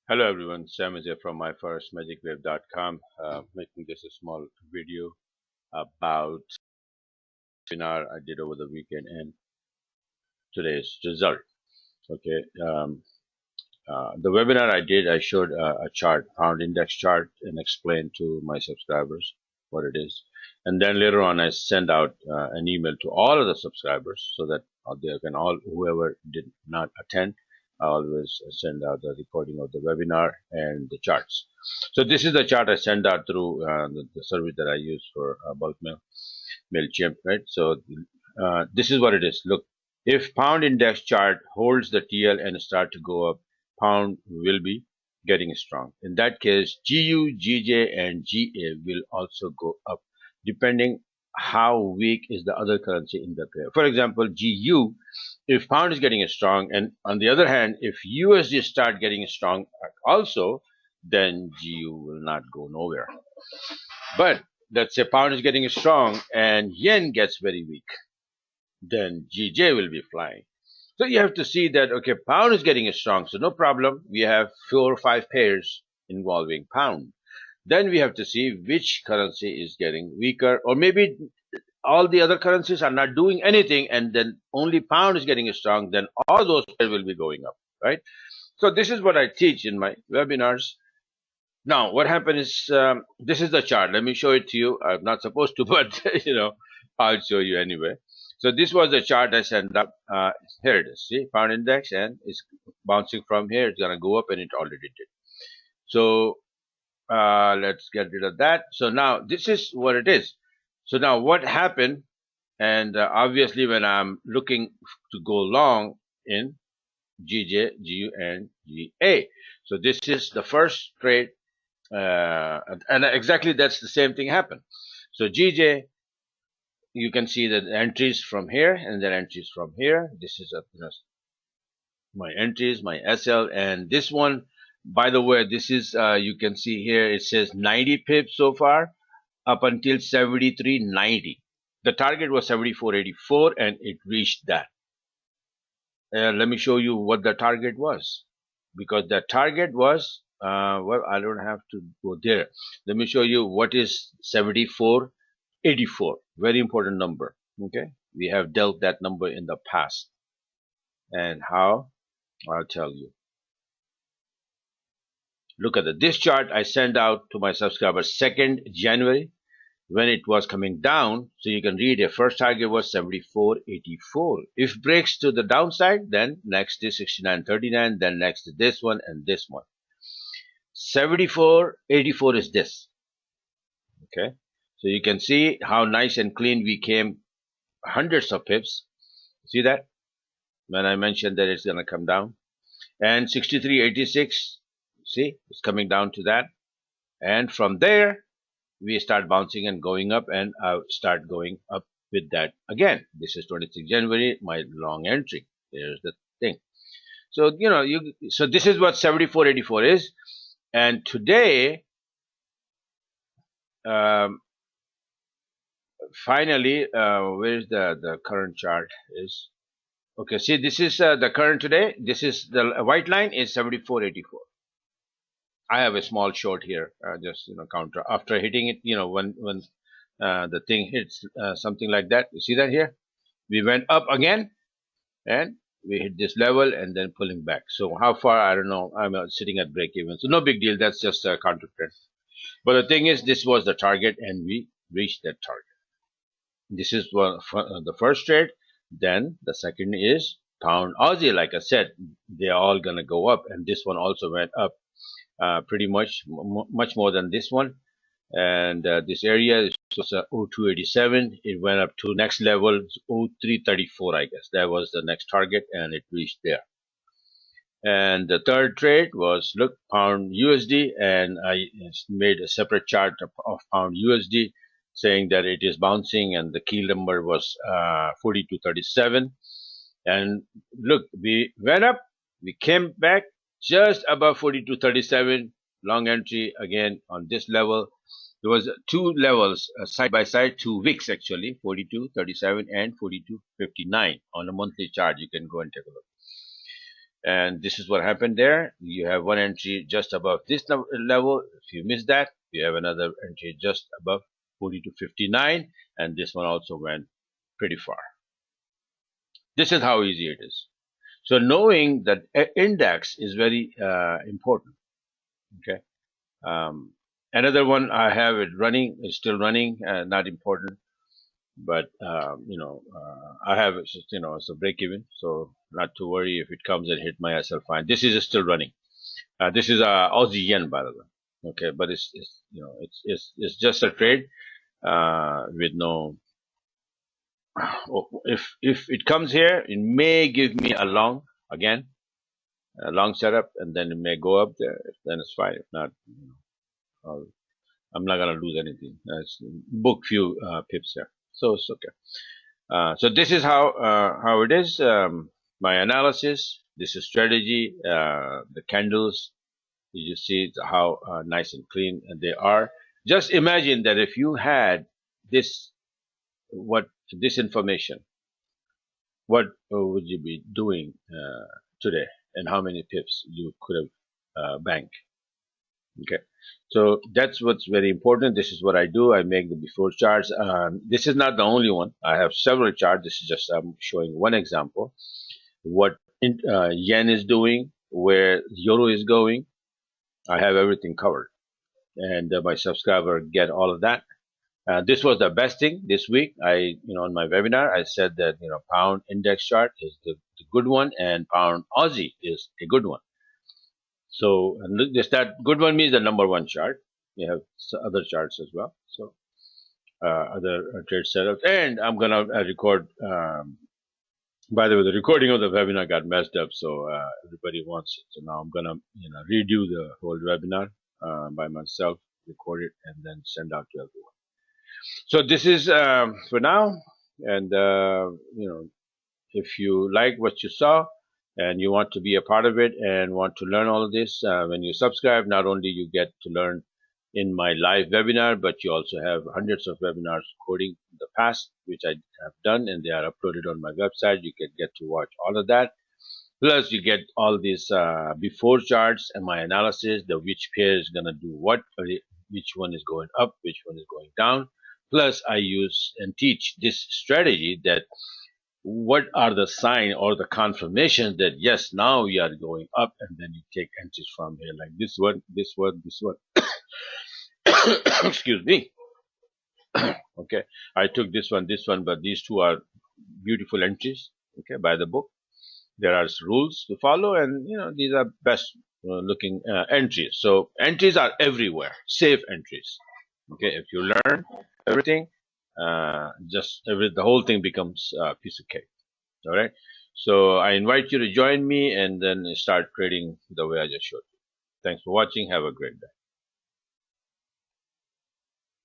Hello everyone, Sam is here from myforestmagicwave.com, making this a small video about webinar I did over the weekend and today's result. Okay, the webinar I did, I showed a chart, pound index chart, and explained to my subscribers what it is. And then later on, I send out an email to all of the subscribers so that they can whoever did not attend, I always send out the recording of the webinar and the charts. So this is the chart I send out through the service that I use for bulk mail, MailChimp, right? So this is what it is. Look, if pound index chart holds the TL and start to go up, pound will be getting strong. In that case, GU, GJ, and GA will also go up, depending how weak is the other currency in the pair. For example, GU, if pound is getting strong, and on the other hand, if USD start getting strong also, then GU will not go nowhere. But let's say pound is getting strong and yen gets very weak, then GJ will be flying. So you have to see that, okay, pound is getting strong, so no problem. We have 4 or 5 pairs involving pound. Then we have to see which currency is getting weaker, or maybe all the other currencies are not doing anything, and then only pound is getting strong, then all those pairs will be going up, right? So this is what I teach in my webinars. Now, what happened is, this is the chart. Let me show it to you. I'm not supposed to, but I'll show you anyway. So this was the chart I sent up. Here it is. See, pound index, and it's bouncing from here. It's gonna go up, and it already did. So let's get rid of that. So now this is what it is. So now what happened? And obviously, when I'm looking to go long in GJ, GU, and GA. So this is the first trade. And exactly that's the same thing happened. So GJ, you can see that entries from here and then entries from here. This is my entries, my SL, and this one, by the way, this is you can see here it says 90 pips so far up until 73.90. The target was 74.84 and it reached that. Let me show you what the target was, because the target was well, I don't have to go there. Let me show you what is 74.84. Very important number. Okay, we have dealt that number in the past, and how, I'll tell you. Look at this chart I sent out to my subscribers 2nd January when it was coming down. So you can read it. First target was 74.84. If breaks to the downside, then next is 69.39, then next is this one and this one. 74.84 is this. Okay, so you can see how nice and clean we came, hundreds of pips. See that when I mentioned that it's gonna come down, and 63.86. See, it's coming down to that, and from there we start bouncing and going up, and start going up with that again. This is 26 January, my long entry. There's the thing. So so this is what 74.84 is, and today, finally, where's the current chart is? Okay, see, this is the current today. This is the white line is 74.84. I have a small short here, just counter after hitting it. When the thing hits something like that, you see that here. We went up again, and we hit this level, and then pulling back. So how far? I don't know. I'm sitting at break even, so no big deal. That's just a counter trend. But the thing is, this was the target, and we reached that target. This is the first trade. Then the second is pound Aussie. Like I said, they're all gonna go up, and this one also went up pretty much more than this one. And this area was 0287. It went up to next level 0334. I guess that was the next target, and it reached there. And the third trade was, look, pound USD, and I made a separate chart of pound USD, saying that it is bouncing, and the key number was 42.37. And look, we went up, we came back just above 42.37, long entry again on this level. There was two levels side by side, 2 wicks actually, 42.37 and 42.59 on a monthly chart. You can go and take a look. And this is what happened there. You have one entry just above this level. If you miss that, you have another entry just above 40 to 59, and this one also went pretty far. This is how easy it is. So knowing that index is very important. Okay. Another one I have it running is still running, not important, but I have it just, it's a break even, so not to worry if it comes and hit my SL fine. This is still running. This is Aussie yen, by the way. Okay, but it's just a trade with no. If it comes here, it may give me a long again, a long setup, and then it may go up there. Then it's fine. If not, I'm not gonna lose anything. It's book few pips here, so it's okay. So this is how it is. My analysis. This is strategy. The candles. You see how nice and clean they are. Just imagine that if you had this, this information, what would you be doing today, and how many pips you could have banked? Okay, so that's what's very important. This is what I do. I make the before charts. This is not the only one. I have several charts. This is just I'm showing one example. What yen is doing, where euro is going. I have everything covered, and my subscriber get all of that. This was the best thing this week. On my webinar, I said that pound index chart is the good one, and pound Aussie is a good one. So, and this that good one means the number one chart. You have other charts as well. So, other trade setups, and I'm gonna record. By the way, the recording of the webinar got messed up, so everybody wants it. So now I'm gonna redo the whole webinar by myself, record it, and then send out to everyone. So this is for now, and if you like what you saw and you want to be a part of it and want to learn all of this, when you subscribe, not only you get to learn in my live webinar, but you also have hundreds of webinars recording in the past, which I have done, and they are uploaded on my website. You can get to watch all of that. Plus, you get all these before charts and my analysis, the which pair is going to do what, which one is going up, which one is going down. Plus, I use and teach this strategy that what are the sign or the confirmations that yes, now we are going up, and then you take entries from here like this one, this one, this one. Excuse me. Okay, I took this one, but these two are beautiful entries. Okay, by the book. There are rules to follow, and these are best looking entries. So entries are everywhere, safe entries. Okay, if you learn everything, the whole thing becomes a piece of cake. All right. So I invite you to join me and then start trading the way I just showed you. Thanks for watching. Have a great day.